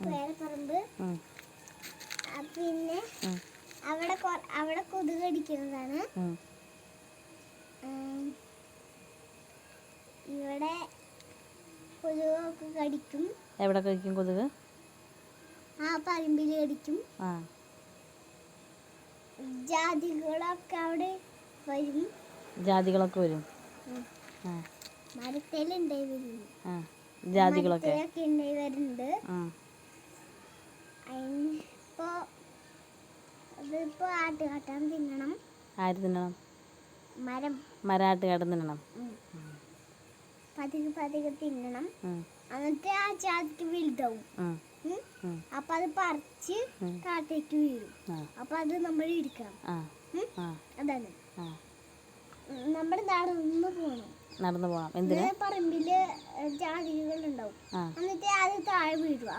പേരപ്പറമ്പ്. പിന്നെ അവിടെ കൊതുക് കടിക്കുന്നതാണ്. ഇവിടെ കൊതുകൊക്കെ കടിക്കും. എവിടെ കടിക്കും കൊതുക്? ആ പറമ്പിൽ കടിക്കും. ജാതികളൊക്കെ അവിടെ വരും. ജാതികളൊക്കെ വരും. മരത്തേലുണ്ടായി വരുന്നു. ജാതികളൊക്കെ ഉണ്ടായി വരുന്നുണ്ട്. അതിപ്പോ ആട്ടുകാട്ടം തിന്നണം. ആര് തിന്നണം? ആട്ടുകാട്ടം തിന്നണം. പതിയെ തിന്നണം. എന്നിട്ട് ആ ജാതിക്ക് വലുതാവും. അപ്പൊ അത് പറിച്ച് കാട്ടേക്ക് വീഴും. അപ്പൊ അത് നമ്മൾ ഇരിക്കണം. അതാണ് നമ്മൾ നടന്നു പോകണം. എന്തിനാ? പറമ്പില് ജാതികൾ ഉണ്ടാവും. എന്നിട്ട് അത് താഴെ വീഴും.